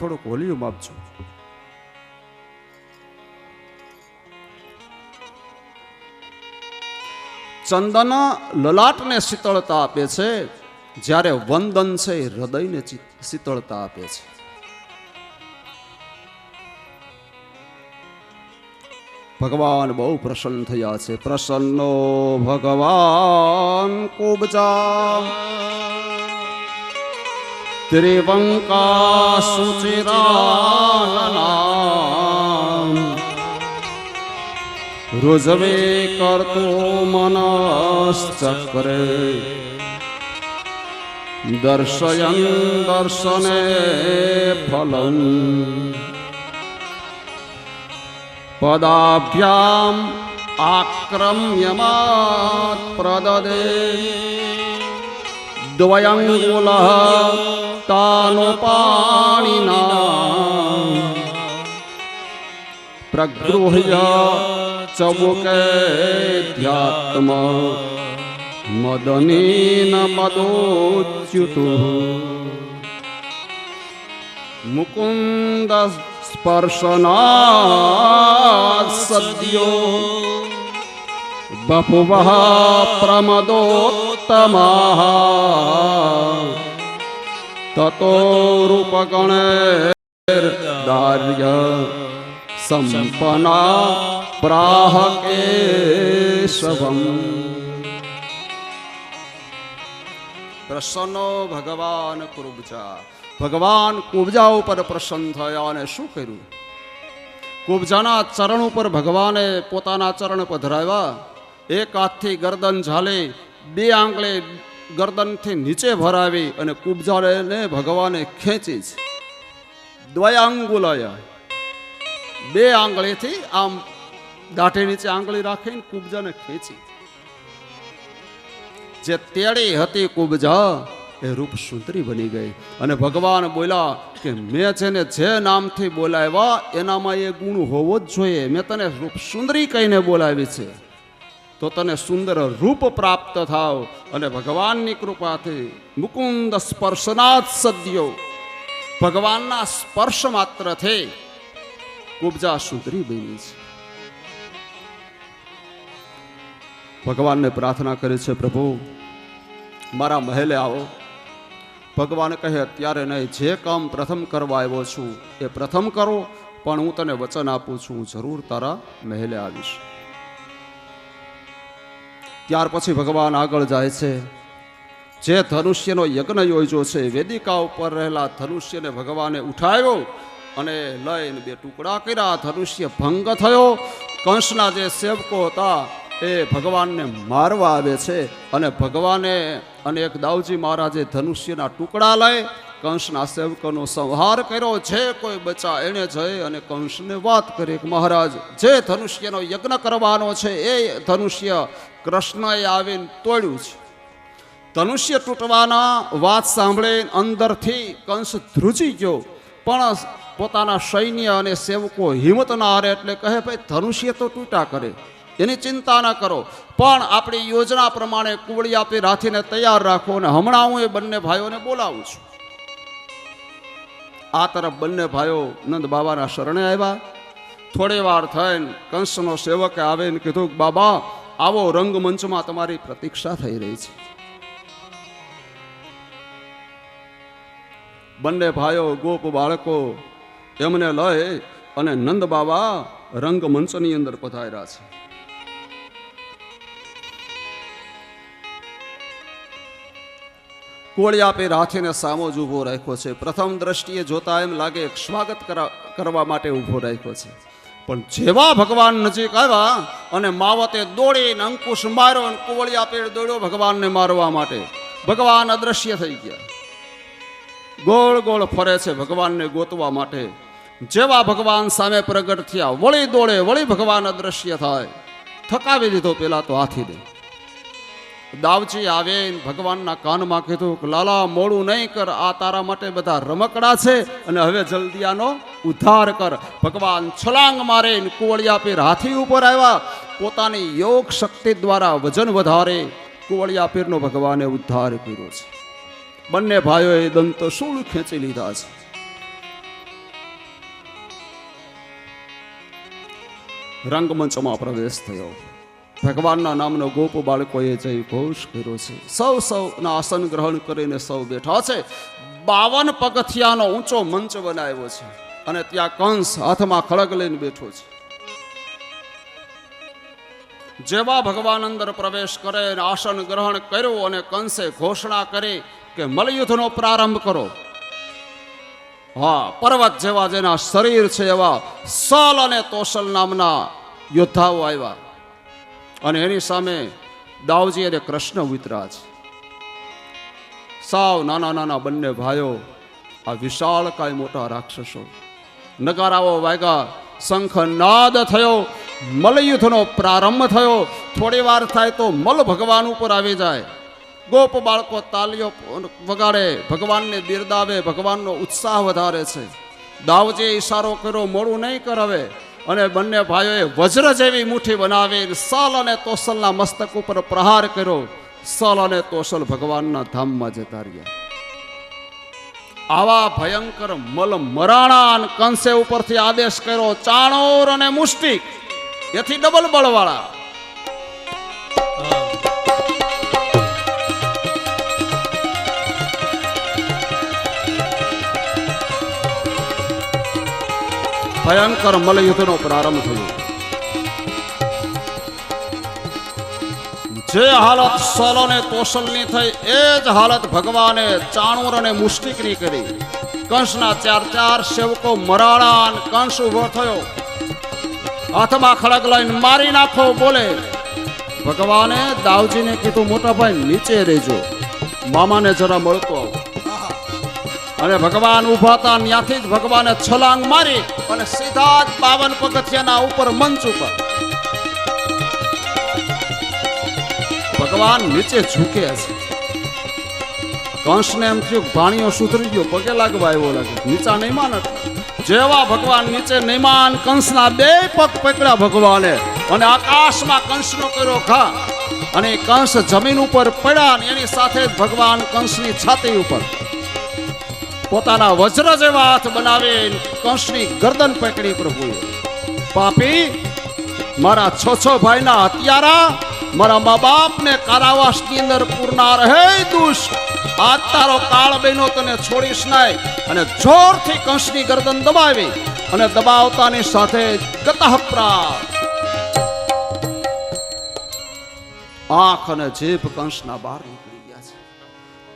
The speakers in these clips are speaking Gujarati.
થોડુંક વોલ્યુમ આપજો. ચંદન લલાટને શીતળતા આપે છે, જ્યારે વંદન છે એ હૃદયને શીતળતા આપે છે. ભગવાન બહુ પ્રસન્ન થયા છે. પ્રસન્નો ભગવાન કુબજા ત્રિવંકા સુચિરાનનામ રોજવે કરતો મનશ્ચક્રે દર્શયન દર્શને ફલમ પદાભ્યામ આક્રમ્યમાત પ્રદદે દ્વયંગુલઃ તાનુપાણિના પ્રગૃહ્ય ચબુકે ધ્યાત્મ મદનેન મદોચ્યુતુ મુકુંદ સ્પર્શનાદ સદ્યો બભુવઃ પ્રમદોત્તમઃ તતો રૂપગણેર્દાર્ય સંપન્ના પ્રાહ કેશવમ. પ્રસન્નો ભગવાન કુબ્જા. ભગવાન કુબ્જા ઉપર પ્રસન્ન થયા અને શું કર્યું? કુબ્જાના ચરણ ઉપર ભગવાને પોતાના ચરણ પધરાવ્યા. એક હાથથી ગરદન ઝાલી, બે આંગળે ગરદનથી નીચે ભરાવી અને કુબ્જાને ભગવાને ખેંચી છે. દ્વયાંગુલય, બે આંગળીથી આમ દાઢી નીચે આંગળી રાખીને કુબ્જાને ખેંચી. જે તેડી હતી કુબ્જા એ રૂપ સુંદરી બની ગઈ. અને ભગવાન બોલ્યા કે મેં જેને જે નામથી બોલાવ્યા એનામાં એ ગુણ હોવો જ જોઈએ. મેં તને રૂપ સુંદરી કહીને બોલાવી છે, તો તને સુંદર રૂપ પ્રાપ્ત થાવ. અને ભગવાનની કૃપાથી મુકુંદ સ્પર્શનાદ સદ્યો, ભગવાનના સ્પર્શ માત્રથી કુબ્જા સુંદરી બની છે. ભગવાનને પ્રાર્થના કરી છે, પ્રભુ મારા મહેલે આવો. ભગવાન કહે અત્યારે નહીં, જે કામ પ્રથમ કરવા આવ્યો છું એ પ્રથમ કરો, પણ હું તને વચન આપું છું, હું જરૂર તારા મહેલે આવીશ. ત્યાર પછી ભગવાન આગળ જાય છે. જે ધનુષ્યનો યજ્ઞ યોજ્યો છે, વેદિકા ઉપર રહેલા ધનુષ્યને ભગવાને ઉઠાવ્યો અને લઈને બે ટુકડા કર્યા. ધનુષ્ય ભંગ થયો. કંસના જે સેવકો હતા એ ભગવાનને મારવા આવે છે અને ભગવાને અને એક દાઉજી મહારાજે ધનુષ્યના ટુકડા લઈ કંસના સેવકોનો સંહાર કર્યો. જે કોઈ બચા એને જઈ અને કંસને વાત કરી કે મહારાજ, જે ધનુષ્યનો યજ્ઞ કરવાનો છે એ ધનુષ્ય કૃષ્ણએ આવીને તોડ્યું છે. ધનુષ્ય તૂટવાના વાત સાંભળીને અંદરથી કંસ ધ્રુજી ગયો, પણ પોતાના સૈન્ય અને સેવકો હિંમત ના હારે એટલે કહે, ભાઈ ધનુષ્ય તો તૂટા કરે, એની ચિંતા ન કરો, પણ આપણી યોજના પ્રમાણે કુવળી આપી રાખીને તૈયાર રાખો અને હમણાં હું એ બંને ભાઈઓને બોલાવું છું. આ તરફ બંને ભાઈઓ નંદ બાબાના શરણે આવ્યા. થોડી વાર થઈને કંસનો સેવકે આવીને કીધું, બાબા આવો, રંગમંચમાં તમારી પ્રતીક્ષા થઈ રહી છે. બંને ભાઈઓ ગોપ બાળકો એમને લઈ અને નંદ બાબા રંગમંચની અંદર પધાર્યા છે. કોળી આપે રાખીને સામો જ ઊભો રાખ્યો છે. પ્રથમ દ્રષ્ટિએ જોતા એમ લાગે સ્વાગત કરવા માટે ઊભો રાખ્યો છે. પણ જેવા ભગવાન નજીક આવ્યા અને માવતે દોડીને અંકુશ માર્યો અને કોળી આપે દોડ્યો ભગવાનને મારવા માટે. ભગવાન અદ્રશ્ય થઈ ગયા, ગોળ ગોળ ફરે છે ભગવાનને ગોતવા માટે. જેવા ભગવાન સામે પ્રગટ થયા, વળી દોડે, વળી ભગવાન અદ્રશ્ય થાય. થકાવી દીધો પેલા તો હાથીને. દાવજી આવે ભગવાનના કાનમાં કીધું કે લાલા મોડું નહીં કર, આ તારા માટે બધા રમકડા છે અને હવે જલ્દી આનો ઉદ્ધાર કર. ભગવાન છલાંગ મારે કુવળિયા પીર હાથી ઉપર આવ્યા. પોતાની યોગ શક્તિ દ્વારા વજન વધારે કુવળિયા પીરનો ભગવાને ઉદ્ધાર કર્યો છે. બંને ભાઈઓએ દંત શૂળ ખેંચી લીધા છે. રંગમંચમાં પ્રવેશ થયો. ભગવાનના નામનો ગોપ બાળકોએ જય ઘોષ કર્યો છે. સૌના આસન ગ્રહણ કરીને સૌ બેઠા છે. 52 પગથિયાનો ઊંચો મંચ બનાવ્યો છે અને ત્યાં કંસ હાથમાં ખડગ લઈને બેઠો છે. જેવા ભગવાન અંદર પ્રવેશ કરે અને આસન ગ્રહણ કર્યું અને કંસે ઘોષણા કરી કે મલયુદ્ધનો પ્રારંભ કરો. હા, પર્વત જેવા જેના શરીર છે એવા સલ અને તોસલ નામના યોદ્ધાઓ આવ્યા અને એની સામે દાવજી અને કૃષ્ણ ઉતર્યા છે. સાવ નાના નાના બંને ભાઈઓ, આ વિશાળ કાય મોટા રાક્ષસો. નગારાઓ વાગ્યા, શંખ નાદ થયો, મલયુદ્ધનો પ્રારંભ થયો. થોડી વાર થાય તો મલ ભગવાન ઉપર આવી જાય. ગોપ બાળકો તાલીઓ વગાડે, ભગવાનને બિરદાવે, ભગવાનનો ઉત્સાહ વધારે છે. દાવજીએ ઈશારો કર્યો, મોડું નહીં કરાવે, અને બંને ભાઈઓએ વજ્ર જેવી મુઠ્ઠી બનાવી સલ અને તોસલના મસ્તક ઉપર પ્રહાર કર્યો. સલ અને તોસલ ભગવાનના ધામમાં જતા રહ્યા. આવા ભયંકર મલ મરાણા કંસે ઉપરથી આદેશ કર્યો, ચાણોર અને મુષ્ટિક, એથી ડબલ બળવાળા. ભયંકર મલયુદ્ધનો પ્રારંભ થયો. જે હાલત સલ અને તોસલની થઈ એ જ હાલત ભગવાને ચાણૂર અને મુષ્ટિકની કરી. કંસના 4 સેવકો મરાણા. કંસ ઉભો થયો, હાથમાં ખડગ લઈને મારી નાખો બોલે. ભગવાને દાવજીને કીધું, મોટા ભાઈ નીચે રહેજો, મામાને જરા મળતો આવો. અને ભગવાન ઉભા હતા, ત્યાંથી જ ભગવાને છલાંગ મારી અને સીધા જ 52 પગથિયાના ઉપર મંચ ઉપર ભગવાન નીચે ઝૂક્યા છે. કંસને એમ થયું ભાણીઓ સુધરી ગયો, પગે લાગવા આવ્યો લાગે, નીચા નહીં માન. જેવા ભગવાન નીચે નહીં માન, કંસના 2 પગ પકડ્યા ભગવાને અને આકાશમાં કંસનો કર્યો ઘા. અને કંસ જમીન ઉપર પડ્યા અને એની સાથે જ ભગવાન કંસની છાતી ઉપર પોતાના વજ્ર જેવા હાથ બનાવી કંસની ગરદન પકડી પ્રભુએ. પાપી, મારા 6 ભાઈના હત્યારા, મારા મા બાપને કારાવાસની અંદર પૂરનાર હે દુષ્ટ, આજ તારો કાળ બહેનો તને છોડીશ નહીં. અને જોરથી કંસની ગરદન દબાવી અને દબાવતાની સાથે ગતઃપ્રા આંખ અને જીભ કંસના બહાર નીકળી ગયા છે.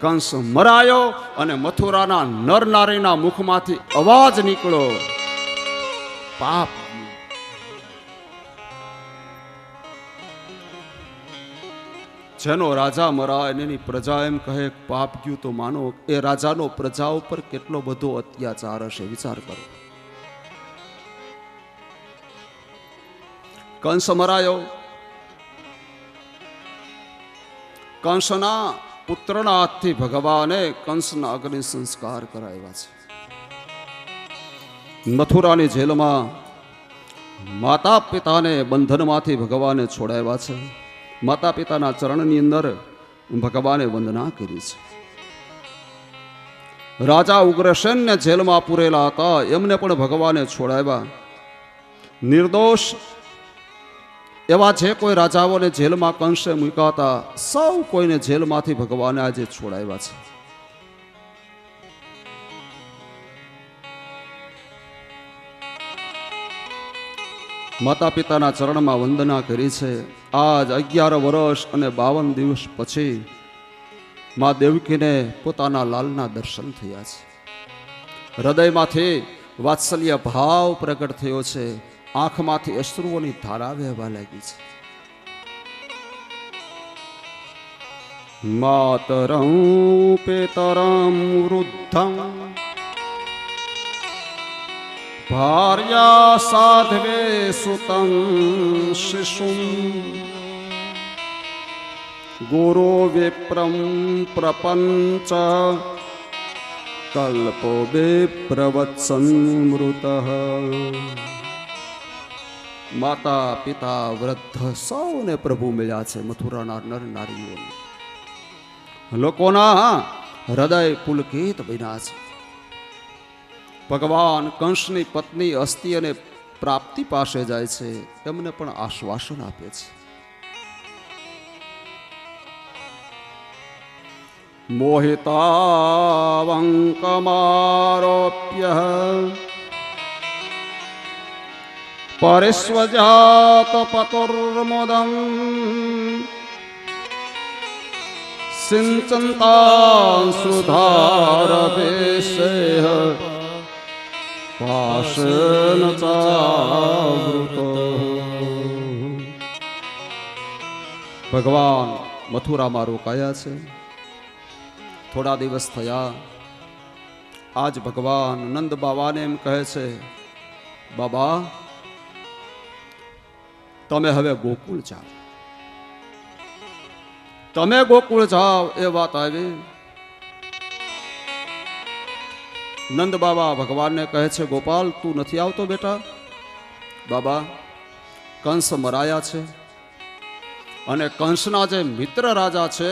કંસ મરાયો અને મથુરાના નર નારીના મુખમાંથી અવાજ નીકળ્યો, પાપ. જેનો રાજા મરાય એની પ્રજા એમ કહે પાપ ગયું, તો માનો એ રાજાનો પ્રજા ઉપર કેટલો બધો અત્યાચાર હશે, વિચાર કરો. કંસ મરાયો. કંસના પુત્રના હાથથી ભગવાને કંસના અગ્નિ સંસ્કાર કરાવ્યા છે. મથુરાની જેલમાં માતા પિતાને બંધનમાંથી ભગવાને છોડાવ્યા છે. માતા પિતાના ચરણની અંદર ભગવાને વંદના કરી છે. રાજા ઉગ્રસેનને જેલમાં પૂરેલા હતા, એમને પણ ભગવાને છોડાવ્યા. નિર્દોષ એવા જે કોઈ રાજાઓને જેલમાં કંસે મૂક્યા હતા, સૌ કોઈને જેલમાંથી ભગવાને આજે છોડાવ્યા છે. માતા પિતાના ચરણમાં વંદના કરી છે. આજ 11 વર્ષ અને 52 દિવસ પછી મા દેવકીને પોતાના લાલના દર્શન થયા છે. હૃદયમાંથી વાત્સલ્ય ભાવ પ્રગટ થયો છે. આંખમાંથી અશ્રુઓની ધારા વહેવા લાગી છે. માતરં પિતરં વૃદ્ધં ભાર્યા સાધવે સુતં શિશું ગુરો વિપ્રમ પ્રપંચ કલ્પો વિપ્રવત્સન્મૃતઃ. માતા પિતા વૃદ્ધ સૌને પ્રભુ મળ્યા છે. મથુરાના નર નારીઓને લોકોના હૃદય પુલકિત બન્યા છે. ભગવાન કંસની પત્ની અસ્તિ અને પ્રાપ્તિ પાસે જાય છે એમને પણ આશ્વાસન આપે છે. મોહિતાવંકમારોપ્ય પરિસ્વજાત પતુર્મુદમ સિંચંતા સુધારભેષેહ પાશન ચાવૃતો. ભગવાન મથુરામાં રોકાયા છે. થોડા દિવસ થયા. આજ ભગવાન નંદ બાબાને એમ કહે છે, બાબા તમે હવે ગોકુળ જાઓ. તમે ગોકુળ જાઓ એ વાત આવી. નંદ બાબા ભગવાનને કહે છે, ગોપાલ તું નથી આવતો બેટા? બાબા કંસ મરાયા છે અને કંસના જે મિત્ર રાજા છે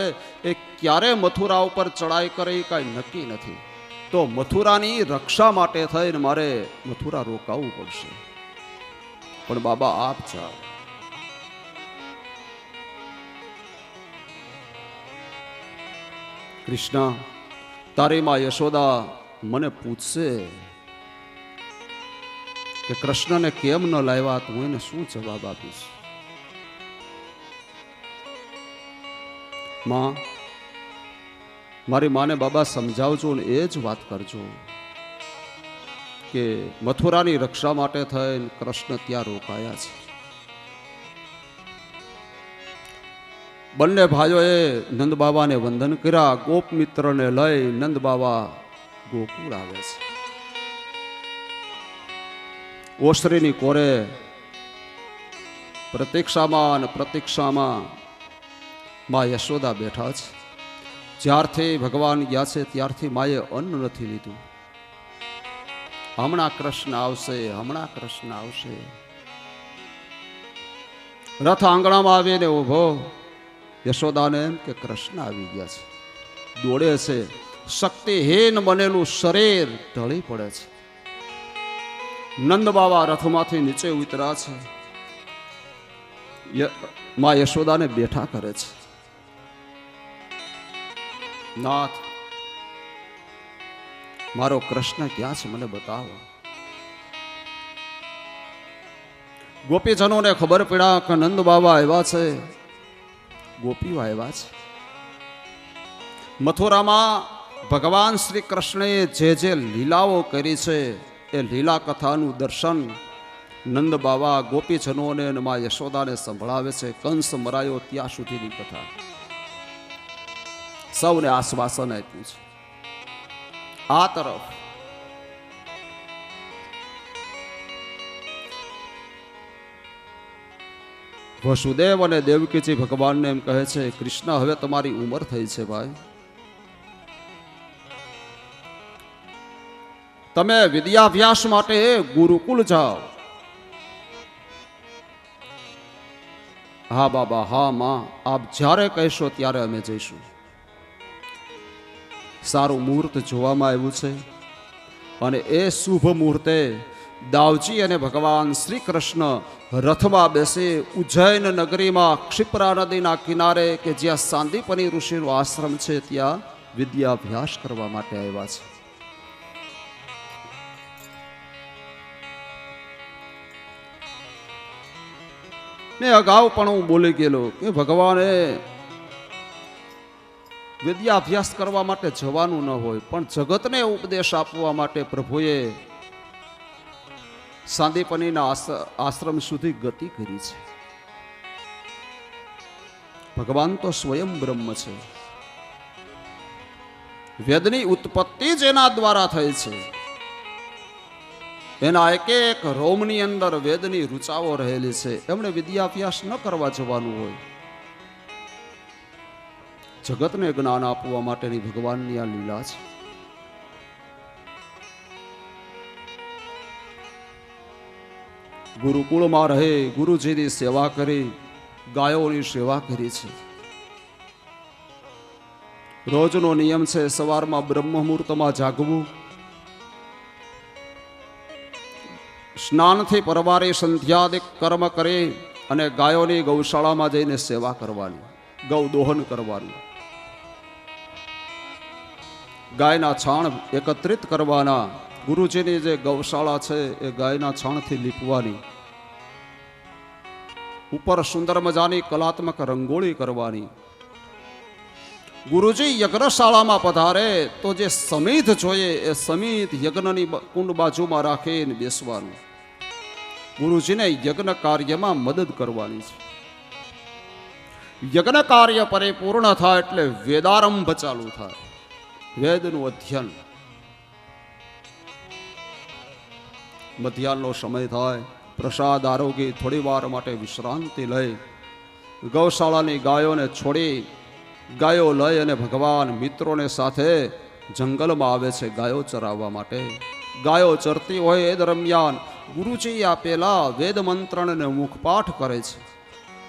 એ ક્યારે મથુરા ઉપર ચડાઈ કરે એ કાંઈ નક્કી નથી. તો મથુરાની રક્ષા માટે થઈને મારે મથુરા રોકાવું પડશે. પણ બાબા આપ જાઓ. કૃષ્ણ તારી માં યશોદા મને પૂછશે કે કૃષ્ણને કેમ ન લાવ્યા, તું એને શું જવાબ આપીશ? માં મારી માને બાબા સમજાવજો ને એ જ વાત કરજો કે મથુરાની રક્ષા માટે થઈને કૃષ્ણ ત્યાં રોકાયા છે. બંને ભાઈઓએ નંદ બાબાને વંદન કર્યા. ગોપ મિત્રને લઈ નંદ બાબા ગોકુળ આવે છે. ઓસરીની કોરે પ્રતીક્ષામાં માં યશોદા બેઠા છે. જ્યારથી ભગવાન ગયા છે ત્યારથી માએ અન્ન નથી લીધું. હમણાં કૃષ્ણ આવશે, હમણાં કૃષ્ણ આવશે. રથ આંગણામાં આવીને ઉભો. યશોદાને એમ કે કૃષ્ણ આવી ગયા છે. દોડે છે. શક્તિહીન બનેલું શરીર ઢળી પડે છે. નંદ બાબા રથમાંથી નીચે ઉતર્યા છે. માં યશોદાને બેઠા કરે છે. નાથ મારો કૃષ્ણ ક્યાં છે મને બતાવો. ગોપીજનોને ખબર પડ્યા કે નંદ બાબા આવ્યા છે, ગોપીઓ આવ્યા છે. મથુરામાં ભગવાન શ્રી કૃષ્ણએ જે લીલાઓ કરી છે એ લીલા કથાનું દર્શન નંદ બાબા ગોપીજનોને અને મા યશોદાને સંભળાવે છે. કંસ મરાયો ત્યાં સુધીની કથા સૌને આશ્વાસન આપ્યું છે. આ તરફ વસુદેવ અને દેવકીજી ભગવાનને એમ કહે છે, કૃષ્ણ હવે તમારી ઉંમર થઈ છે ભાઈ, તમે વિદ્યાભ્યાસ માટે ગુરુકુળ જાઓ. હા બાબા, હા માં, આપ જ્યારે કહેશો ત્યારે અમે જઈશું. સારું મુહૂર્ત જોવામાં આવ્યું છે અને એ શુભ મુહૂર્તે દાવજી અને ભગવાન શ્રી કૃષ્ણ રથમાં બેસી ઉજ્જૈન નગરીમાં ક્ષિપ્રા નદીના કિનારે કે જ્યાં સાંદીપની ઋષિનો આશ્રમ છે ત્યાં વિદ્યાભ્યાસ કરવા માટે આવ્યા છે. ને અગાઉ પણ હું બોલી ગયેલો કે ભગવાને વિદ્યાભ્યાસ કરવા માટે જવાનું ન હોય પણ જગતને ઉપદેશ આપવા માટે પ્રભુએ સાંદીપનીના આશ્રમ સુધી ગતિ કરી છે. ભગવાન તો સ્વયં બ્રહ્મ છે. વેદની ઉત્પત્તિ જ એના દ્વારા થઈ છે. એના એક એક રોમની અંદર વેદની ઋચાઓ રહેલી છે. એમણે વિદ્યાભ્યાસ ન કરવા જવાનું હોય. જગતને જ્ઞાન આપવા માટેની ભગવાનની આ લીલા છે. ગુરુકુળમાં રહે ગુરુજીની સેવા કરી, ગાયોની સેવા કરી છે. રોજનો નિયમ છે સવારમાં બ્રહ્મ મુહૂર્તમાં જાગવું, સ્નાનથી પરવારે સંધ્યાદિક કર્મ કરે અને ગાયોની ગૌશાળામાં જઈને સેવા કરવાની, ગૌ દોહન કરવાનું, ગાયના છાણ એકત્રિત કરવાના, ગુરુજીની જે ગૌશાળા છે એ ગાયના છાણથી લીપવાની, ઉપર સુંદર મજાની કલાત્મક રંગોળી કરવાની. ગુરુજી યજ્ઞશાળામાં પધારે તો જે સમિધ જોઈએ એ સમિધ યજ્ઞની કુંડ બાજુમાં રાખીને બેસવાનું. ગુરુજીને યજ્ઞ કાર્યમાં મદદ કરવાની છે. યજ્ઞ કાર્ય પરિપૂર્ણ થાય એટલે વેદારંભ ચાલુ થાય, વેદનું અધ્યયન. મધ્યાહનનો સમય થાય, પ્રસાદ આરોગી થોડી વાર માટે વિશ્રાંતિ લઈ ગૌશાળાની ગાયોને છોડી ગાયો લઈ અને ભગવાન મિત્રોને સાથે જંગલમાં આવે છે ગાયો ચરાવવા માટે. ગાયો ચરતી હોય એ દરમિયાન ગુરુજી આપેલા વેદ મંત્રને મુખપાઠ કરે છે,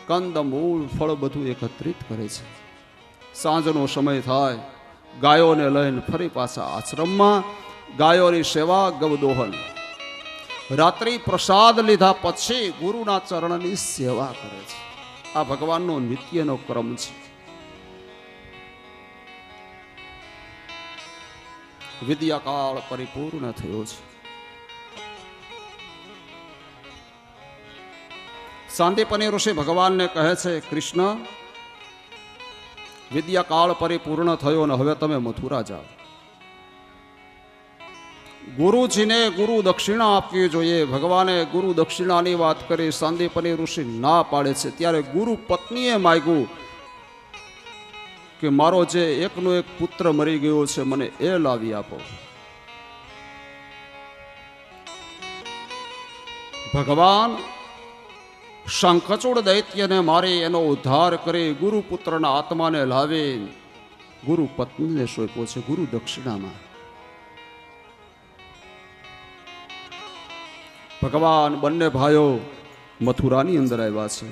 કંદ મૂળ ફળ બધું એકત્રિત કરે છે. સાંજનો સમય થાય, ગાયોને લઈને ફરી પાછા આશ્રમમાં ગાયોની સેવા, ગવદોહન. રાત્રિ પ્રસાદ લીધા પછી ગુરુના ચરણની સેવા કરે છે. આ ભગવાનનો નિત્યનો ક્રમ છે. વિદ્યાકાળ પરિપૂર્ણ થયો છે. સાંદીપની ઋષિ ભગવાનને કહે છે, કૃષ્ણ, વિદ્યાકાળ પરિપૂર્ણ થયો ને હવે તમે મથુરા જાઓ. ગુરુજીને ગુરુ દક્ષિણા આપવી જોઈએ. ભગવાને ગુરુ દક્ષિણાની વાત કરી, સાંદીપની ઋષિ ના પાડે છે. ત્યારે ગુરુ પત્નીએ માગ્યું કે મારો જે એકનો એક પુત્ર મરી ગયો છે મને એ લાવી આપો. ભગવાન શંખચૂડ દૈત્યને મારી એનો ઉદ્ધાર કરી ગુરુપુત્રના આત્માને લાવી ગુરુ પત્નીને સોંપ્યો છે ગુરુ દક્ષિણામાં. ભગવાન બંને ભાઈઓ મથુરાની અંદર આવ્યા છે.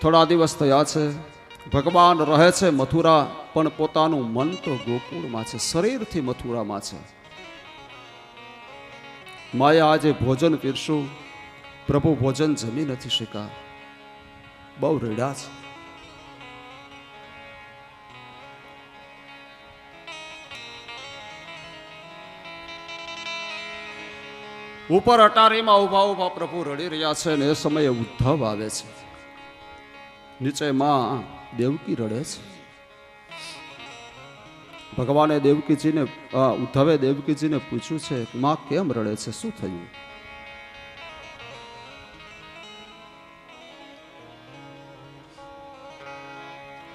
થોડા દિવસ થયા છે. ભગવાન રહે છે મથુરા, પણ પોતાનું મન તો ગોકુળમાં છે, શરીરથી મથુરામાં છે. માયા આજે ભોજન પીરશું, પ્રભુ ભોજન જમી નથી શક્યા, બહુ રડ્યા છે. ઉપર અટારીમાં ઉભા ઉભા પ્રભુ રડી રહ્યા છે ને એ સમયે ઉદ્ધવ આવે છે. નીચે માં દેવકી રડે છે. ભગવાને દેવકીજીને ઉદ્ધવે દેવકીજીને પૂછ્યું છે, માં કેમ રડે છે, શું થયું?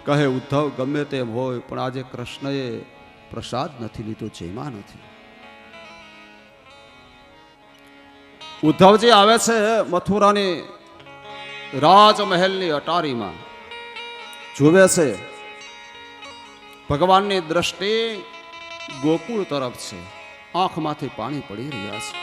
કહે, ઉદ્ધવ ગમે તેમ હોય પણ આજે કૃષ્ણએ પ્રસાદ નથી લીધો, જેમાં નથી. ઉદ્ધવજી આવે છે મથુરાની રાજમહેલની અટારીમાં, જુએ છે ભગવાનની દ્રષ્ટિ ગોકુળ તરફ છે, આંખમાંથી પાણી પડી રહ્યા છે.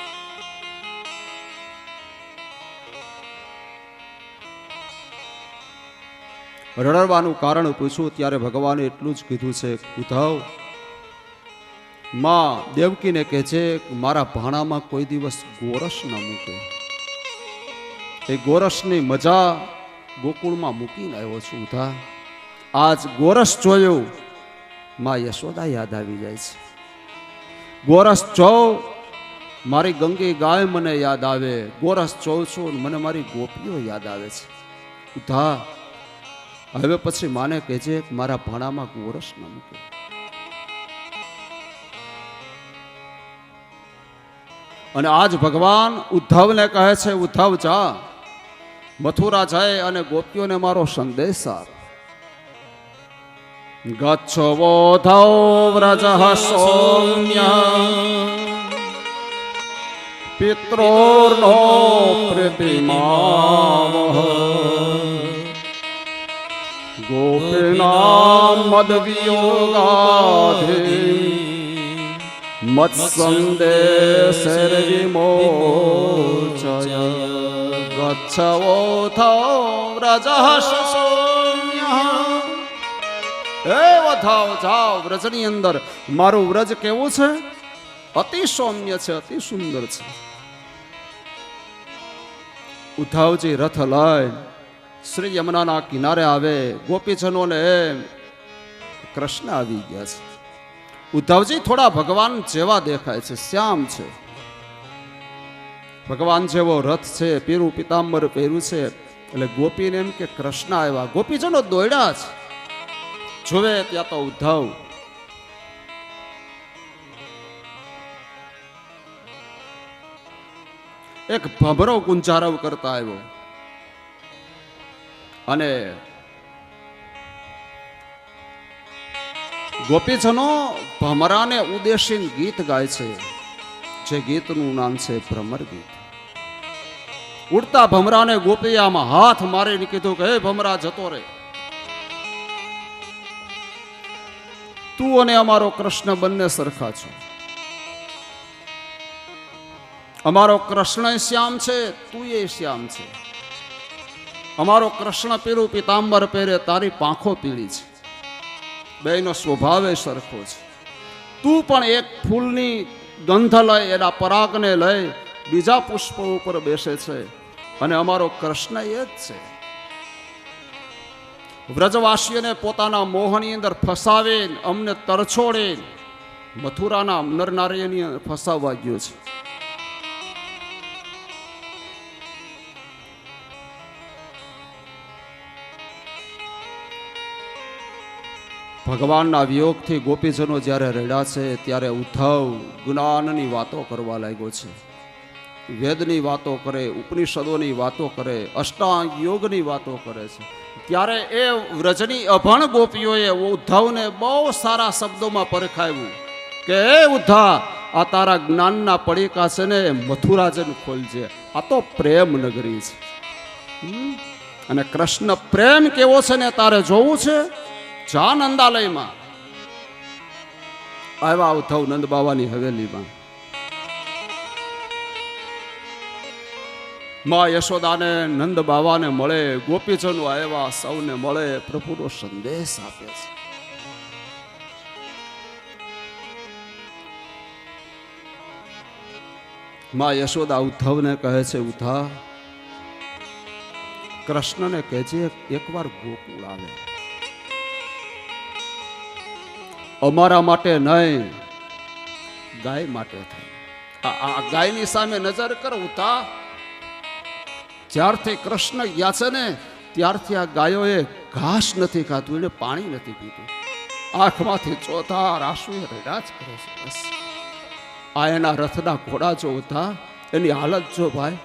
રડવાનું કારણ પૂછ્યું ત્યારે ભગવાને એટલું જ કીધું છે, ઉદ્ધવ, માં દેવકીને કહે છે મારા ભાણામાં કોઈ દિવસ ગોરસ ન મૂકે. એ ગોરસની મજા ગોકુળમાં મૂકીને આવ્યો છું. ઉધા આજ ગોરસ જોયું, માં યશોદા યાદ આવી જાય છે. ગોરસ જોઉં, મારી ગંગી ગાય મને યાદ આવે. ગોરસ જોઉં છું, મને મારી ગોપીઓ યાદ આવે છે. ઉધા હવે પછી માને કહેજે મારા ભાણામાં ગોરસ ન મૂકે. અને આજ ભગવાન ઉદ્ધવને કહે છે, ઉદ્ધવ જા, મથુરા જાય અને ગોપીઓને મારો સંદેશ આપ. ગચ્છવોધૌ વ્રજઃ સૌમ્ય પિત્રોર્નો પ્રીતિમાવહ ગોપીનામ મદવિયોગાધિ મત્સંદેશર્વિમોચય. ગચ્છવોધૌ વ્રજઃ સૌમ્ય. હે વધાવ જાઓ વ્રજની અંદર. મારું વ્રજ કેવું છે? અતિ સૌમ્ય છે, અતિ સુંદર છે. ઉદ્ધવજી રથ લઈ શ્રી યમુનાના કિનારે આવે. ગોપીજનોને એમ કૃષ્ણ આવી ગયા છે. ઉદ્ધવજી થોડા ભગવાન જેવા દેખાય છે, શ્યામ છે, ભગવાન જેવો રથ છે, પીરું પિતાંબર પહેર્યું છે. એટલે ગોપીને એમ કે કૃષ્ણ આવ્યા. ગોપીજનો દોડ્યા છે. જોવે ત્યાં તો ઉદ્ધવ એક ભમરો ગુંજારવ કરતા આવ્યો અને ગોપીજનો ભમરાને ઉદ્દેશીને ગીત ગાય છે, જે ગીતનું નામ છે ભ્રમર ગીત. ઉડતા ભમરાને ગોપીએ આમાં હાથ મારીને કીધું કે હે ભમરા જતો રે, તું અને અમારો કૃષ્ણ બંને સરખા છો. અમારો કૃષ્ણ શ્યામ છે, તું એ શ્યામ છે. અમારો કૃષ્ણ પીળું પિતાંબર પહેરે, તારી પાંખો પીળી છે. બેનો સ્વભાવ સરખો છે. તું પણ એક ફૂલની ગંધ લઈ, એના પરાગને લઈ બીજા પુષ્પ ઉપર બેસે છે, અને અમારો કૃષ્ણ એ જ છે. વ્રજવાસીઓને પોતાના મોહની અંદર ફસાવીને અમને તરછોડીને મથુરાના નર નારીની ફસાવવા ગયો છે. ભગવાનના વિયોગથી ગોપીજનો જ્યારે રડ્યા છે, ત્યારે ઉદ્ધવ જ્ઞાનની વાતો કરવા લાગ્યો છે. વેદની વાતો કરે, ઉપનિષદોની વાતો કરે, અષ્ટાંગ યોગની વાતો કરે છે. ત્યારે એ વ્રજની અભણ ગોપીઓએ ઉદ્ધવને બહુ સારા શબ્દોમાં પરખાવ્યું કે હે ઉદ્ધવ, આ તારા જ્ઞાનના પડીકા છે ને મથુરાજન ખોલજે. આ તો પ્રેમ નગરી છે, અને કૃષ્ણ પ્રેમ કેવો છે ને તારે જોવું છે. જા નંદાલયમાં. આવ્યા ઉદ્ધવ નંદ બાવાની હવેલીમાં. માં યશોદાને નંદ બાવાને મળે, ગોપીજનો આવ્યા, સૌને મળે, પ્રભુનો સંદેશ આપે છે. માં યશોદા ઉદ્ધવને કહે છે, ઉદ્ધવ કૃષ્ણને કહેજે એકવાર ગોકુળ આવે. અમારા માટે નહીં, ગાય માટે થાય. આ ગાયની સામે નજર કર ઉદ્ધવ. જ્યારથી કૃષ્ણ ગયા છે ને ત્યારથી આ ગાયોએ ઘાસ નથી ખાધું, એને પાણી નથી પીધું. આંખમાંથી ચોથા આંસુએ રડ્યા જ કરે છે. બસ આ એના રથના ઘોડા જો ઉદ્ધવ, એની હાલત જો ભાઈ.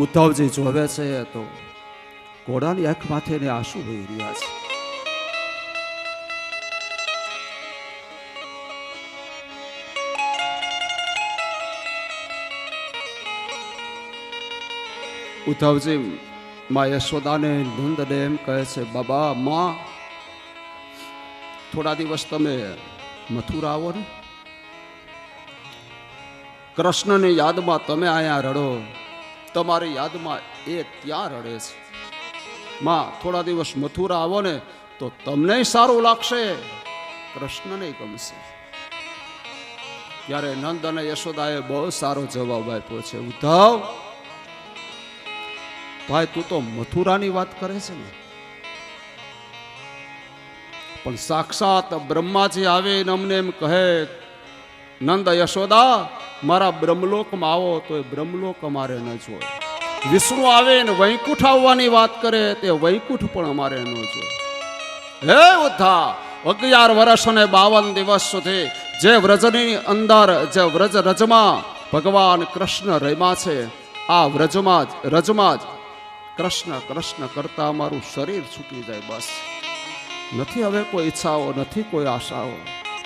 ઉદ્ધવજી જોવે છે તો ઘોડાની આંખમાંથી એને આંસુ વહી રહ્યા છે. ઉદ્ધવજી માં યશોદાને નંદને એમ કહે છે, બાબા માં થોડા દિવસ તમે મથુરા આવો ને, કૃષ્ણની યાદમાં તમે અહીંયા રડો, તમારી યાદમાં એ ત્યાં રડે છે. માં થોડા દિવસ મથુરા આવો ને તો તમને સારું લાગશે, કૃષ્ણને ગમશે. ત્યારે નંદ અને યશોદાએ બહુ સારો જવાબ આપ્યો છે, ઉદ્ધવ ભાઈ તું તો મથુરાની વાત કરે છે ને, પણ સાક્ષાત બ્રહ્માજી આવીને અમને એમ કહે, નંદ યશોદા મારા બ્રહ્મલોકમાં આવો, તો એ બ્રહ્મલોક અમારે ન જોઈએ. વિષ્ણુ આવે ને વૈકુંઠ આવવાની વાત કરે, તે વૈકુંઠ પણ અમારે ન જોઈએ. હે ઉદ્ધવ 11 વર્ષ અને 52 દિવસ સુધી જે વ્રજની અંદર, જે વ્રજ રજમાં ભગવાન કૃષ્ણ રમ્યા છે, આ વ્રજમાં જ કૃષ્ણ કૃષ્ણ કરતા અમારું શરીર છૂટી જાય. બસ નથી હવે કોઈ ઈચ્છાઓ, નથી કોઈ આશાઓ,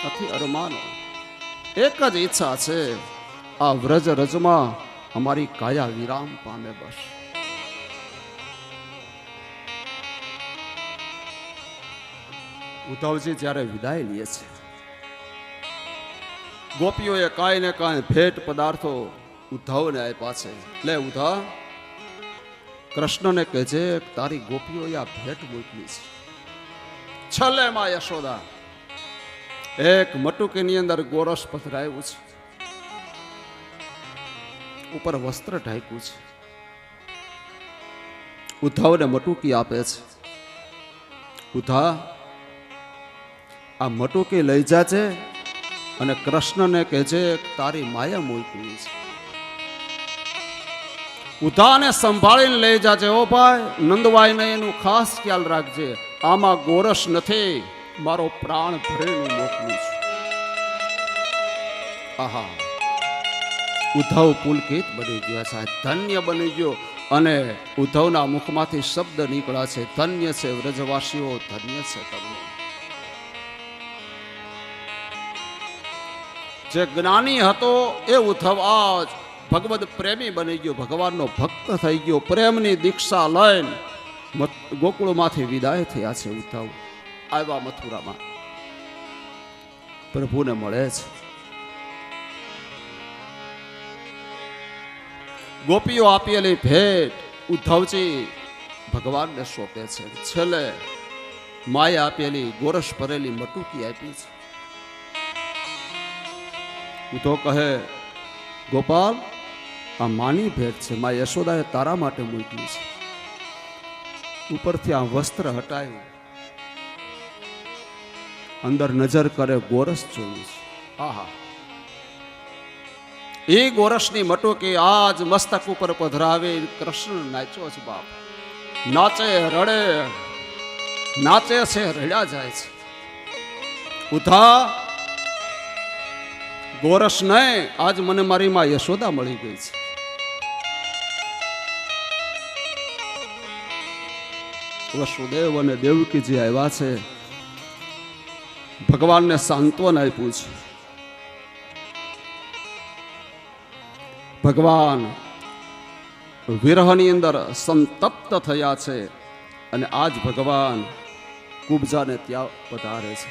નથી અરમાનો. એક જ ઈચ્છા છે, આ વ્રજ રજમાં અમારી કાયા વિરામ પામે. બસ ઉદ્ધવજી જ્યારે વિદાય લે છે, ગોપીઓએ કાંઈ ને કાંઈ ભેટ પદાર્થો ઉદ્ધવને આપ્યા છે. લે ઉદ્ધવ કૃષ્ણને કહેજે તારી ગોપીઓએ આ ભેટ મોકલી છે. છલે માં યશોદા એક મટુકીની અંદર ગોરસ પધરાયું છે, ઉપર વસ્ત્ર ઢાંક્યું છે. ઉદ્ધવને મટુકી આપે છે. ઉદ્ધવ, આ મટુકી લઈ જાજે અને કૃષ્ણને કહેજે તારી માયા મૂકી છે. ઉદ્ધાને સંભાળીને લઈ જાજે. ઓ ભાઈ નંદવાઈને એનું ખાસ ખ્યાલ રાખજે. આમાં ગોરસ નથી, મારો પ્રાણ ભરીને મોકલું છું. આહા, ઉદ્ધવ પુલકિત બની ગયો છે, ધન્ય બની ગયો. અને ઉદ્ધવના મુખમાંથી શબ્દ નીકળ્યા છે, ધન્ય છે વ્રજવાસીઓ, ધન્ય છે તમે. જે જ્ઞાની હતો એ ઉદ્ધવ આજ ભગવદ પ્રેમી બની ગયો, ભગવાનનો ભક્ત થઈ ગયો. પ્રેમની દીક્ષા લઈને ગોકુળમાંથી વિદાય થયા છે. ઉદ્ધવ આવ્યા મથુરામાં, પ્રભુને મળે છે. ગોપીઓ આપેલી ભેટ ઉદ્ધવજી ભગવાનને સોંપે છે. છેલ્લે માએ આપેલી ગોરસ ભરેલી મટુકી આપી છે. ઉદ્ધવ કહે, ગોપાલ, આ માની ભેટ છે, મા યશોદાએ તારા માટે મૂકી છે. ઉપરથી આ વસ્ત્ર હટાયું, અંદર નજર કરે, ગોરસ જોયું છે. આહા, એ ગોરસની મટુકી આજ મસ્તક ઉપર પધરાવી કૃષ્ણ નાચ્યો છે. બાપ નાચે રડે, નાચે છે, રડ્યા જાય છે. ઉધા, ગોરસ નહીં, આજ મને મારી માં યશોદા મળી ગઈ છે. વસુદેવ અને દેવકીજી આવ્યા છે, ભગવાનને સાંત્વન આપ્યું છે. ભગવાન વિરહની અંદર સંતપ્ત થયા છે અને આજ ભગવાન કુબજાને ત્યાં પધારે છે.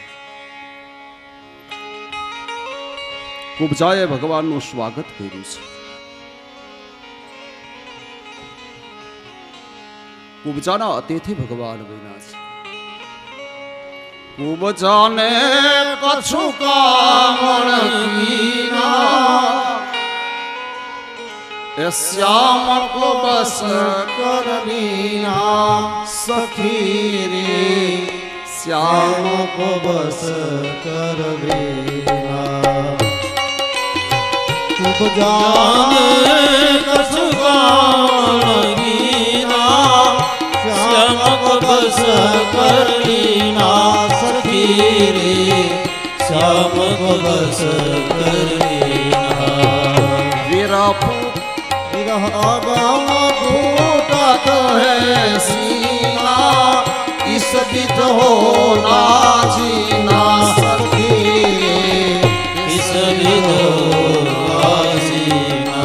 કુબજાએ ભગવાનનું સ્વાગત કર્યું છે. કુબજાના અતિથિ ભગવાન બન્યા છે. કુબજાને કછું કામણ કીના, શ્યામ કો બસ કરવીના સખી રે, શ્યામ કો બસ કરવીના. ઉપજાને કછું કામગીના, શ્યામ કો બસ કરવીના સખી રે, શ્યામ કો બસ કરવીના. વીરા अगम फूटत है सीना, इस विध हो ना जीना सखी रे, इस विध हो ना जीना.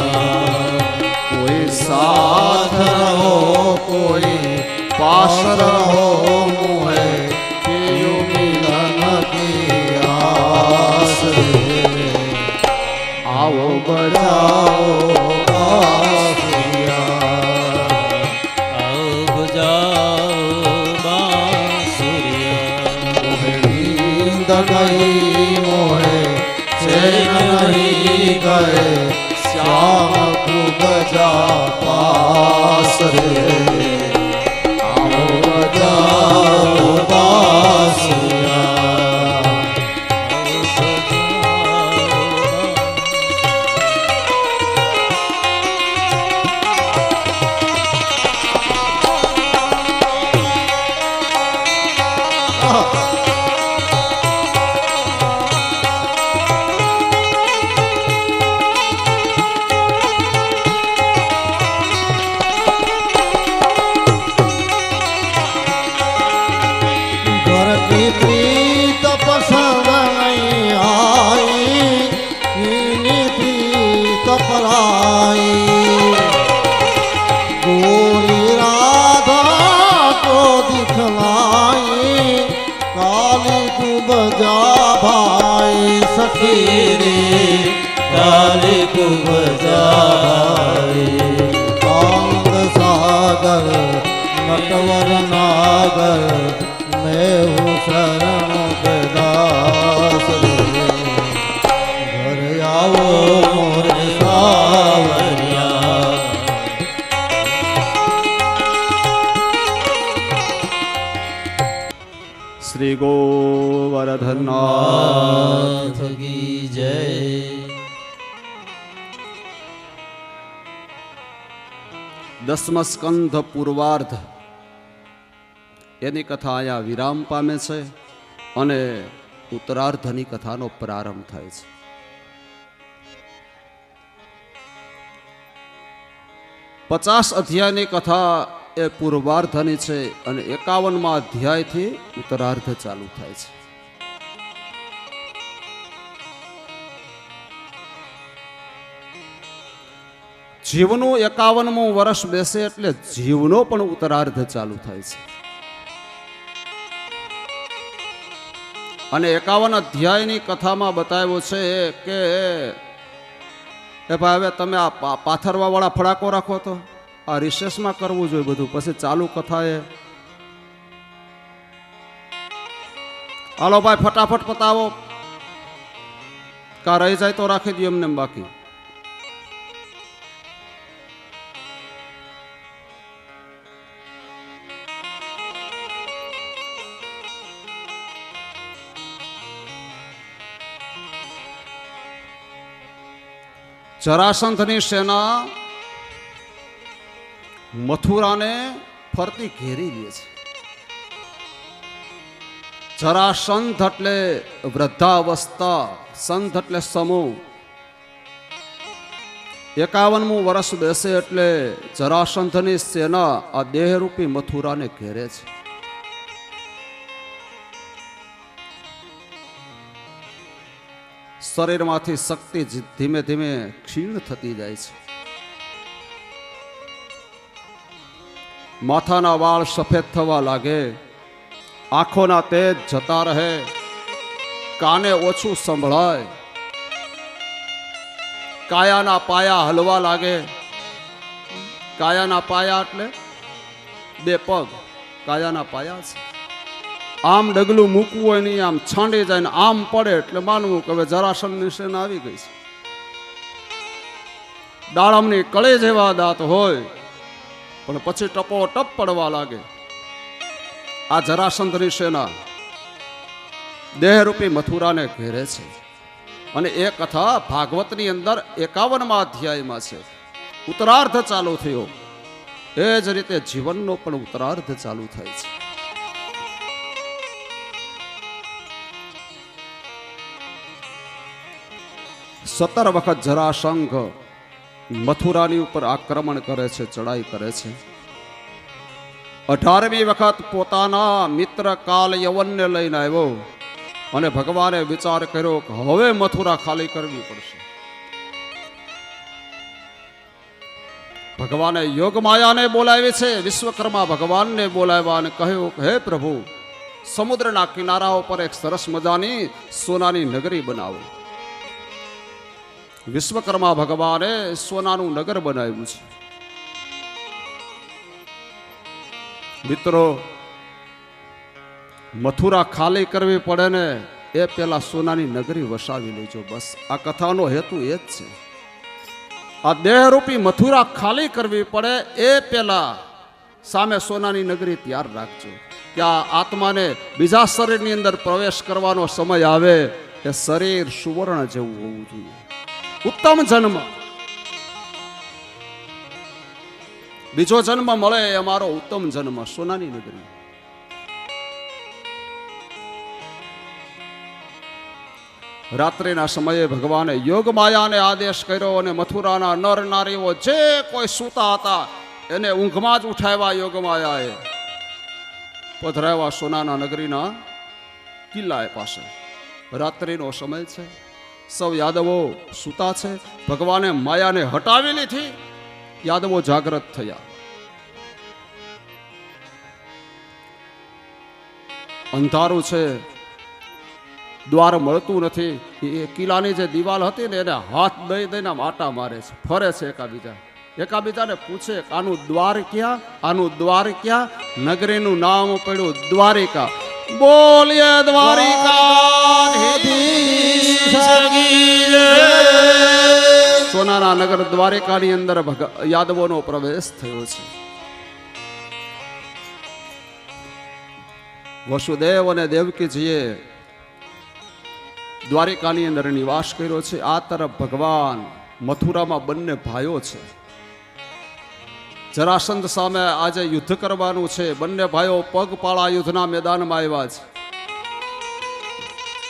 कोई साथ रहो, कोई पास रहो, मुहे पियो मिलन की आस रे. आओ बजाओ नहीं मोहे चैन नहीं गए, श्याम कुबजा पास रे. आओ बजाओ बांसुरिया. सखी रे, काली कुबजाई. आनंद सागर नटवर नागर, मैं हूँ शरण के दास रे. જય. દસમ સ્કંધ પૂર્વાર્ધ એની કથા અહીંયા વિરામ પામે છે અને ઉત્તરાર્ધની કથાનો પ્રારંભ થાય છે. 50 અધ્યાયની કથા એ પૂર્વાર્ધની છે અને 51મા અધ્યાયથી ઉત્તરાર્ધ ચાલુ થાય છે. જીવનું 51મું વર્ષ બેસે એટલે જીવનો પણ ઉત્તરાર્ધ ચાલુ થાય છે. અને 51 અધ્યાયની કથામાં બતાવ્યો છે કે ભાઈ હવે તમે આ પાથરવા વાળા ફડાકો રાખો તો આ રિસેસમાં કરવું જોઈએ બધું, પછી ચાલુ કથાએ હાલો ભાઈ ફટાફટ પતાવો, કા રહી જાય તો રાખી દો એમને બાકી. જરાસંધની સેના મથુરાને ફરતી ઘેરી લે છે. જરાસંધ એટલે વૃદ્ધાવસ્થા, સંધ એટલે સમૂહ. 51મું વર્ષ બેસે એટલે જરાસંધની સેના આ દેહરૂપી મથુરાને ઘેરે છે. શરીરમાંથી શક્તિ ધીમે ધીમે ક્ષીણ થતી જાય છે. માથાના વાળ સફેદ થવા લાગે, આંખોના તેજ જતા રહે, કાને ઓછું સંભળાય, કાયાના પાયા હલવા લાગે. કાયાના પાયા એટલે બે પગ કાયાના પાયા છે. આમ ડગલું મૂકવું હોય નહીં, આમ છાંડી જાય ને આમ પડે એટલે માનવું કે હવે જરાસંધની સેના આવી ગઈ છે. દાડમની કળે જેવા દાંત હોય પણ પછી ટપો ટપ પડવા લાગે. આ જરાસંધની સેના દેહરૂપી મથુરાને ઘેરે છે. અને એ કથા ભાગવતની અંદર 51મા અધ્યાયમાં છે. ઉત્તરાર્ધ ચાલુ થયો એ જ રીતે જીવનનો પણ ઉત્તરાર્ધ ચાલુ થાય છે. સત્તર વખત જરાસંઘ મથુરાની ઉપર આક્રમણ કરે છે, ચડાઈ કરે છે. 18મી વખત પોતાના મિત્ર કાલ યવનને લઈને આવ્યો અને ભગવાને વિચાર કર્યો કે હવે મથુરા ખાલી કરવી પડશે. ભગવાને યોગમાયાને બોલાવી છે, વિશ્વકર્મા ભગવાનને બોલાવ્યા અને કહ્યું કે હે પ્રભુ, સમુદ્રના કિનારા ઉપર એક સરસ મજાની સોનાની નગરી બનાવો. વિશ્વકર્મા ભગવાને સોનાનું નગર બનાવ્યું છે. મિત્રો, મથુરા ખાલી કરવી પડે ને એ પેલા સોનાની નગરી વસાવી લેજો. બસ આ કથાનો હેતુ એ જ છે. આ દેહરૂપી મથુરા ખાલી કરવી પડે એ પેલા સામે સોનાની નગરી તૈયાર રાખજો. કે આ આત્માને બીજા શરીરની અંદર પ્રવેશ કરવાનો સમય આવે એ શરીર સુવર્ણ જેવું હોવું જોઈએ. ઉત્તમ જન્મ, બીજો જન્મ મળે એ અમારો ઉત્તમ જન્મ, સોનાની નગરી. રાત્રિના સમયે ભગવાને યોગમાયાને આદેશ કર્યો અને મથુરાના નર નારીઓ જે કોઈ સૂતા હતા એને ઊંઘમાં જ ઉઠાવ્યા. યોગમાયાએ પધરાવ્યા સોનાના નગરીના કિલ્લા પાસે. રાત્રિનો સમય છે, સૌ યાદવો સૂતા છે. ભગવાને માયાને હટાવી લીધી, યાદવો જાગ્રત થયા. અંધારું છે, દ્વાર મળતું નથી. એ કિલ્લાની જે દિવાલ હતી ને એને હાથ દઈ દઈને આટા મારે છે, ફરે છે એકાબીજાને પૂછે આનું દ્વાર ક્યાં, આનું દ્વાર ક્યાં? નગરીનું નામ પડ્યું દ્વારિકા. બોલીએ દ્વારિકા. સોનાના નગર દ્વારિકાની અંદર યાદવોનો પ્રવેશ થયો છે. વસુદેવ અને દેવકીજીએ દ્વારિકાની અંદર નિવાસ કર્યો છે. આ તરફ ભગવાન મથુરામાં બંને ભાઈઓ છે. જરાસંધ સામે આજે યુદ્ધ કરવાનું છે. બંને ભાઈઓ પગપાળા યુદ્ધના મેદાનમાં આવ્યા છે.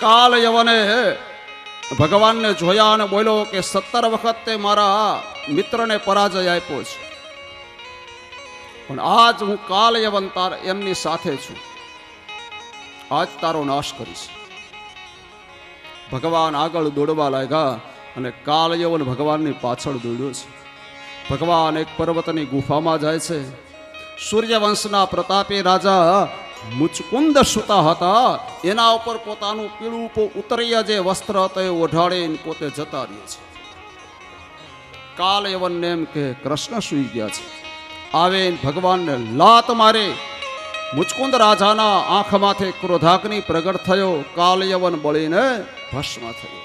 કાલ યવને ભગવાનને જોયા અને બોલ્યો કે 17 વખત તે મારા મિત્રને પરાજય આપ્યો છે, પણ આજ હું કાલ યવન એમની સાથે છું. આજ તારો નાશ કરીશ. ભગવાન આગળ દોડવા લાગ્યા અને કાલ યવન ભગવાનની પાછળ દોડ્યો છે. ભગવાન એક પર્વતની ગુફામાં જાય છે. સૂર્યવંશના પ્રતાપી રાજા મુચકુંદ સુતા હતા. એના ઉપર પોતાનું પીળું ઉતરીય જે વસ્ત્ર હતા એ ઓઢાડીને પોતે જતા રહે છે. કાલ યવનને એમ કે કૃષ્ણ સૂઈ ગયા છે. આવે ભગવાનને લાત મારે. મુચકુંદ રાજાના આંખમાંથી ક્રોધાગ્નિ પ્રગટ થયો. કાલ યવન બળીને ભસ્મ થયો.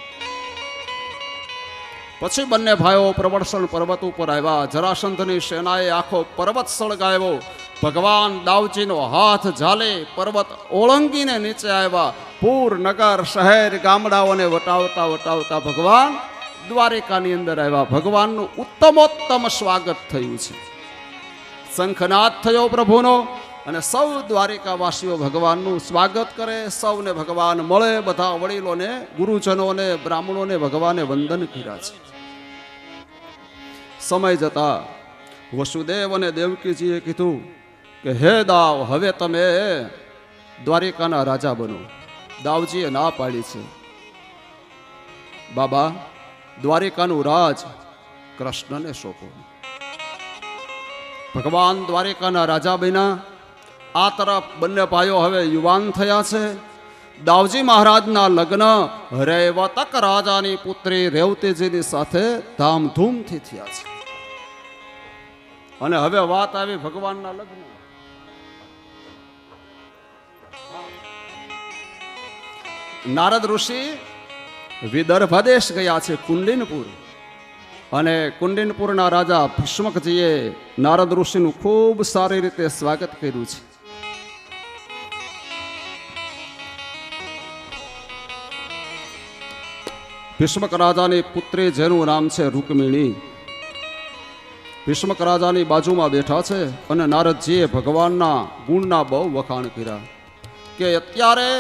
પછી બંને ભાઈઓ પ્રવર્ષણ પર્વત ઉપર આવ્યા. જરાસંધની સેનાએ આખો પર્વત સળગાવ્યો. ભગવાન દાવજીનો હાથ ઝાલે પર્વત ઓળંગીને નીચે આવ્યા. પૂર, નગર, શહેર, ગામડાઓને વટાવતા વટાવતા ભગવાન દ્વારિકાની અંદર આવ્યા. ભગવાનનું ઉત્તમોત્તમ સ્વાગત થયું છે. શંખનાદ થયો પ્રભુનો અને સૌ દ્વારિકાવાસીઓ ભગવાનનું સ્વાગત કરે. સૌને ભગવાન મળે. બધા વડીલોને, ગુરુજનોને, બ્રાહ્મણોને ભગવાને વંદન કર્યા છે. સમય જતા વસુદેવ અને દેવકીજીએ કીધું કે હે દાવ, હવે તમે દ્વારિકાના રાજા બનો. દાવજીએ ના પાડી છે. બાબા, દ્વારિકાનું રાજ કૃષ્ણને સોંપો. ભગવાન દ્વારિકાના રાજા બન્યા. આ તરફ બંને ભાઈઓ હવે યુવાન થયા છે. દાવજી મહારાજના લગ્ન રેવતક રાજાની પુત્રી રેવતીજીની સાથે ધામધૂમથી થયા છે. અને હવે વાત આવી ભગવાનના લગ્ન. નારદ ઋષિ વિદર્ભ દેશ ગયા છે, કુંડિનપુર. અને કુંડિનપુરના રાજા ભીષ્મકજીએ નારદ ઋષિનું ખૂબ સારી રીતે સ્વાગત કર્યું છે. ભીષ્મક રાજાની પુત્રી જેનું નામ છે રૂકમિણી, ભીષ્મક રાજાની બાજુમાં બેઠા છે. અને નારદજીએ ભગવાનના ગુણના બહુ વખાણ કર્યા કે અત્યારે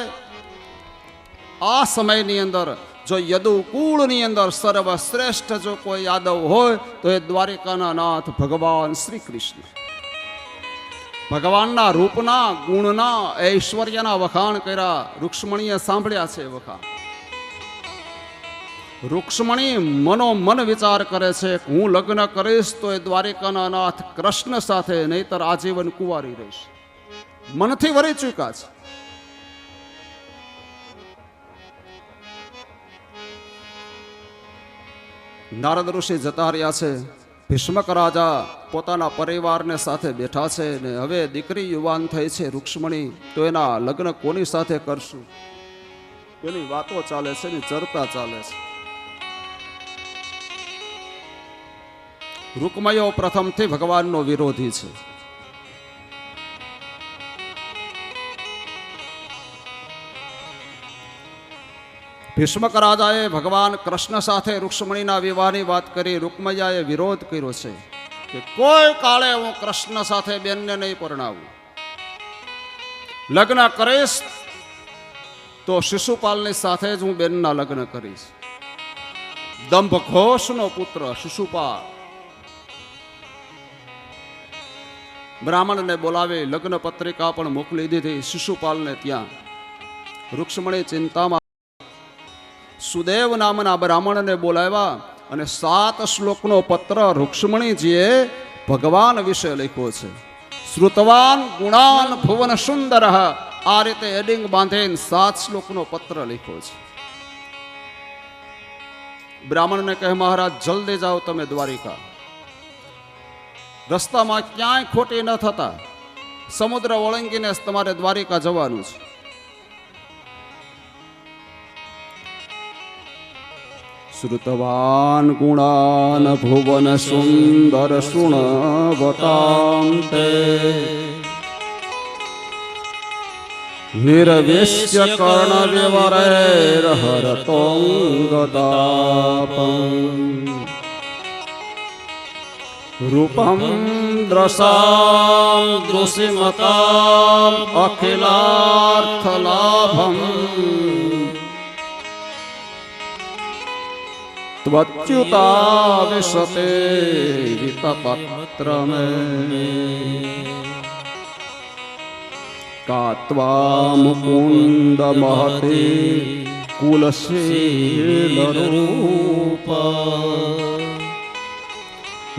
આ સમયની અંદર જો યદુકુળની અંદર સર્વશ્રેષ્ઠ જો કોઈ યાદવ હોય તો એ દ્વારિકાના નાથ ભગવાન શ્રી કૃષ્ણ. ભગવાનના રૂપના, ગુણના, ઐશ્વર્યના વખાણ કર્યા. રૂક્ષ્મણીએ સાંભળ્યા છે વખાણ. રૂક્ષ્મણી મનોમન વિચાર કરે છે કે હું લગ્ન કરીશ તો એ દ્વારિકાના નાથ કૃષ્ણ સાથે, નહીતર આજીવન કુંવારી રહીશ. મનથી વરી ચૂક્યા છે. નારદ ઋષિ જતા રહ્યા છે. ભીષ્મક રાજા પોતાના પરિવારને સાથે બેઠા છે ને હવે દીકરી યુવાન થઈ છે રૂક્ષ્મણી, તો એના લગ્ન કોની સાથે કરશું એની વાતો ચાલે છે, એની ચર્ચા ચાલે છે. રૂકમયો પ્રથમથી ભગવાનનો વિરોધી છે. ભીષ્મક રાજાએ ભગવાન કૃષ્ણ સાથે રૂક્ષ્મણીના વિવાહની વાત કરી. રૂકમયાએ વિરોધ કર્યો છે કે કોઈ કાળે હું કૃષ્ણ સાથે બેનને નહીં પરણાવું. લગ્ન કરીશ તો શિશુપાલની સાથે જ હું બેનના લગ્ન કરીશ. દંભ ઘોષનો પુત્ર શિશુપાલ બ્રાહ્મણને બોલાવી લગ્ન પત્રિકા પણ મોકલી દીધી શિશુપાલને ત્યાં. રૂક્ષ્મણી ચિંતામાં સુદેવ નામના બ્રાહ્મણને બોલાવ્યા અને 7 શ્લોકનો પત્ર રૂક્ષ્મણીજીએ ભગવાન વિશે લખ્યો છે. શ્રુતવાન ગુણાન ભુવન સુંદર. આ રીતે હેડિંગ બાંધીને 7 શ્લોકનો પત્ર લખ્યો છે. બ્રાહ્મણને કહે મહારાજ જલ્દી જાઓ તમે દ્વારિકા. રસ્તામાં ક્યાંય ખોટી ન થતા સમુદ્ર ઓળંગીને તમારે દ્વારિકા જવાનું છે. શ્રુતવાન ગુણાન ભુવન સુંદર શૃણવતાં તે નિરવેશ્ય કર્ણ વિવરૈર્હરતોંગતાપં રૂપમ દ્રશામ દૃશિમતામ અખિલાર્થલાભમ ત્વચ્યુતા વિશતે વિતપત્રમે કાત્વા મુકુંદ મહતે કુલશીલરૂપ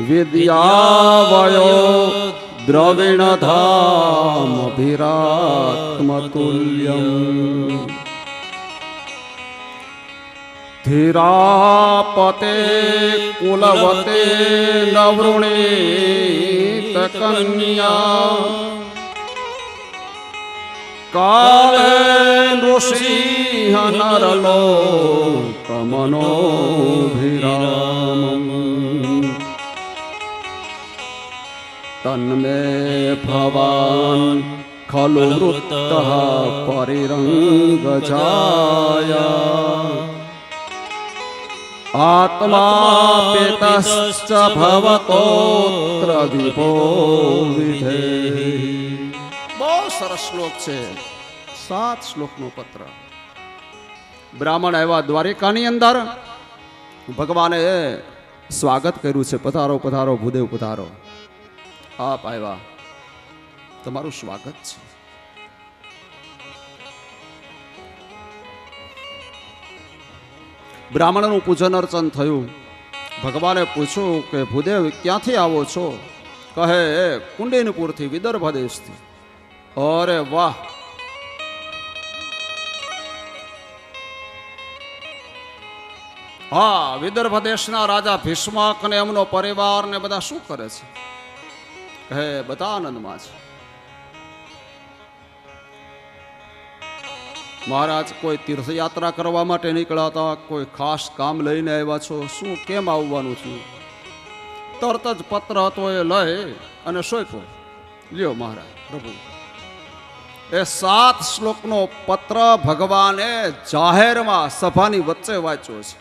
વિદ્યાવયો દ્રવિણધામભિરાત્મતુલ્યમ ધીરાપતે કુલવતે નવૃણીત કન્યા કાલે નૃસિંહ નરલોકમનોભિરામમ તન્મે ભવાન ખલુ વૃત્તઃ પરિરંગજાયા આત્મા પેતશ્ચ ભવતોત્ર વિભો વિધેહિ. બહુ સરસ શ્લોક છે. 7 શ્લોકનો પત્ર. બ્રાહ્મણ આવ્યા દ્વારિકાની અંદર, ભગવાને સ્વાગત કર્યું છે. પધારો પધારો ભૂદેવ પધારો, આપ આવ્યા, તમારું સ્વાગત છે. બ્રાહ્મણનું પૂજન અર્ચન થયું. ભગવાને પૂછ્યું કે ભૂદેવ ક્યાંથી આવો છો? કહે કુંડિનપુરથી, વિદર્ભ દેશથી. અરે વાહ! હા, વિદર્ભ દેશના રાજા ભીષ્મક અને એમનો પરિવાર ને બધા શું કરે છે? કહે બધા આનંદમાં છે. મહારાજ કોઈ તીર્થયાત્રા કરવા માટે નીકળ્યા હતા, કોઈ ખાસ કામ લઈને આવ્યા છો? શું, કેમ આવવાનું થયું? તરત જ પત્ર હતો એ લઈ અને સોંપ્યો. લ્યો મહારાજ પ્રભુ. એ 7 શ્લોકનો પત્ર ભગવાને જાહેરમાં સભાની વચ્ચે વાંચ્યો છે.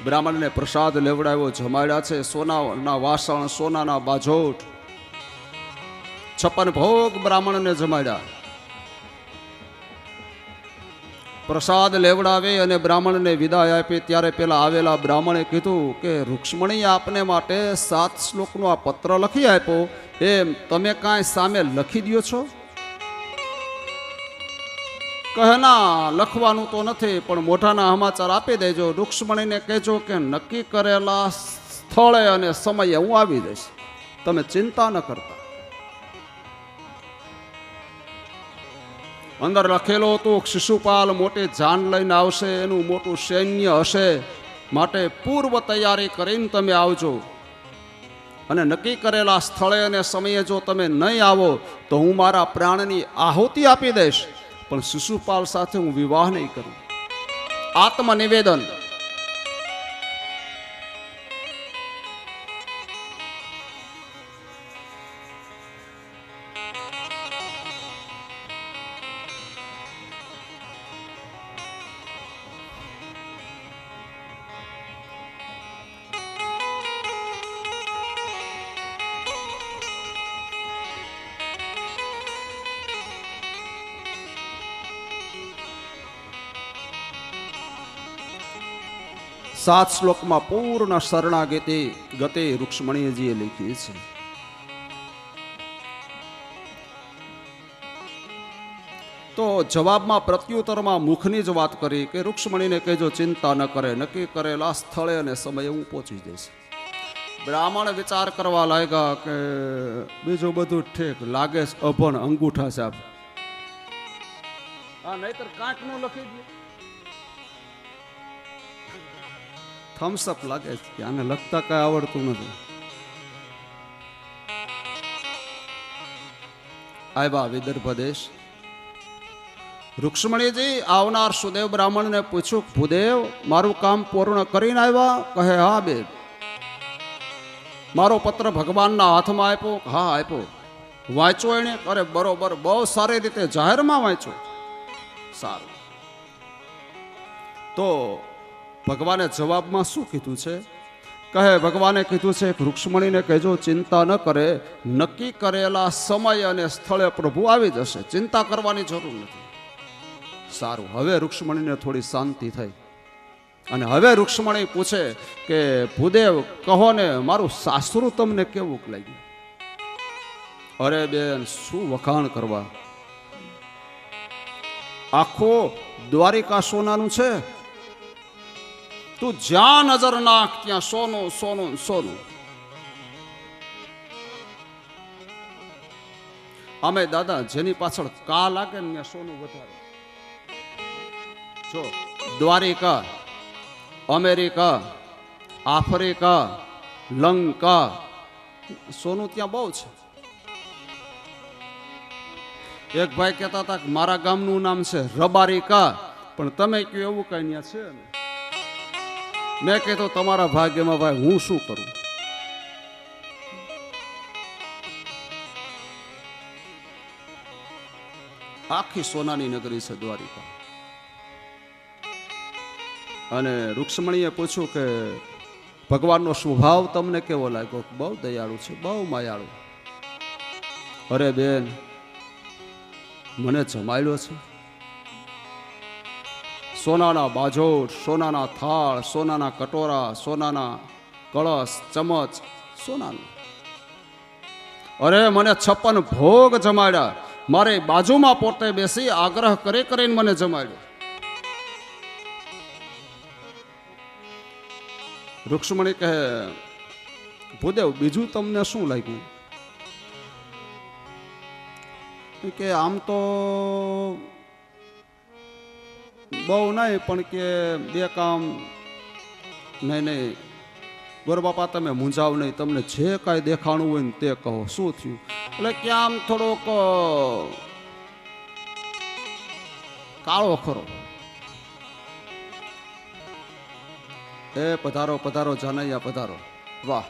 બ્રાહ્મણને પ્રસાદ લેવડાવ્યો, જમાડ્યા છે. સોનાના વાસણ, સોનાના બાજોટ, 56 ભોગ બ્રાહ્મણને જમાડ્યા. પ્રસાદ લેવડાવી અને બ્રાહ્મણને વિદાય આપી ત્યારે પેલા આવેલા બ્રાહ્મણે કીધું કે રૂક્ષ્મણી આપને માટે 7 શ્લોકનો આ પત્ર લખી આપ્યો, એ તમે કાંઈ સામે લખી દો છો? કહે ના, લખવાનું તો નથી, પણ મોઢાના સમાચાર આપી દેજો. રૂક્ષ્મણીને કહેજો કે નક્કી કરેલા સ્થળે અને સમયે હું આવી જઈશ, તમે ચિંતા ન કરતા. અંદર લખેલો હતું શિશુપાલ મોટી જાન લઈને આવશે, એનું મોટું સૈન્ય હશે, માટે પૂર્વ તૈયારી કરીને તમે આવજો. અને નક્કી કરેલા સ્થળે અને સમયે જો તમે નહીં આવો તો હું મારા પ્રાણની આહુતિ આપી દઈશ, પણ શિશુપાલ સાથે હું વિવાહ નહીં કરું. આત્મનિવેદન. સાત શ્લોકમાં પૂર્ણ શરણાગતિ ગતે રૂક્ષ્મણીજીએ લખી છે. તો જવાબમાં પ્રત્યુત્તરમાં મુખની જ વાત કરી કે રૂક્ષ્મણીને કહેજો ચિંતા ન કરે, નક્કી કરેલા સ્થળે અને સમયે હું પહોંચી જઈશ. બ્રાહ્મણ વિચાર કરવા લાગ્યા કે બીજું બધું ઠીક લાગે છે, અભણ અંગૂઠા સાહેબ, આ નહીતર કાંક નું લખી દે. થમ્સઅપ લાગે છે, આને લખતા કઈ આવડતું નથી. આવ્યા વિદર્ભ દેશ. રૂક્ષ્મણીજી આવનાર સુદેવ બ્રાહ્મણને પૂછ્યું, ભૂદેવ મારું કામ પૂર્ણ કરીને આવ્યા? કહે હા બેન. મારો પત્ર ભગવાનના હાથમાં આપ્યો? હા આપ્યો. વાંચો એને? અરે બરોબર, બહુ સારી રીતે જાહેરમાં વાંચો. સારું. તો ભગવાને જવાબમાં શું કીધું છે? કહે ભગવાને કીધું છે કે રૂક્ષ્મણીને કહેજો ચિંતા ન કરે, નક્કી કરેલા સમય અને સ્થળે પ્રભુ આવી જશે, ચિંતા કરવાની જરૂર નથી. સારું. હવે રૂક્ષ્મણીને થોડી શાંતિ થઈ અને હવે રૂક્ષ્મણી પૂછે કે ભૂદેવ કહો ને, મારું સાસરું તમને કેવું લાગ્યું? અરે બેન, શું વખાણ કરવા, આખો દ્વારિકા સોનાનું છે. તું જ્યાં નજર નાખ ત્યાં સોનું સોનું સોનું. અમે દાદા જેની પાછળ કા લાગે ને ત્યાં સોનું વધારે. જો દ્વારિકા, અમેરિકા, આફ્રિકા, લંકા, સોનું ત્યાં બહુ છે. એક ભાઈ કહેતા હતા કે મારા ગામનું નામ છે રબારિકા, પણ તમે કયો એવું કઈ ત્યાં છે ને. મેં કહેતો તમારા ભાગ્યમાં ભાઈ, હું શું કરું? આખી સોનાની નગરી છે દ્વારિકા. અને રૂક્ષ્મણીએ પૂછ્યું કે ભગવાનનો સ્વભાવ તમને કેવો લાગ્યો? બહુ દયાળુ છે, બહુ માયાળુ. અરે બેન, મને જમાડ્યો છે. સોનાના બાજોટ, સોનાના થાળ, સોનાના કટોરા, સોનાના કળશ, ચમચ, સોનાનું. અરે મને 56 ભોગ જમાડ્યા. મારે બાજુમાં પોતે બેસી આગ્રહ કરીને મને જમાડ્યો. રૂક્ષ્મણી કહે ભૂદેવ બીજું તમને શું લાગ્યું? કે આમ તો બહુ નહીં, પણ કે બે કામ. નહીં ગોરબાપા તમે મૂંઝાવ નહીં, તમને જે કાંઈ દેખાણું હોય ને તે કહો. શું થયું? એટલે કે આમ થોડોક કાળો ખરો. એ પધારો પધારો જાનૈયા પધારો. વાહ,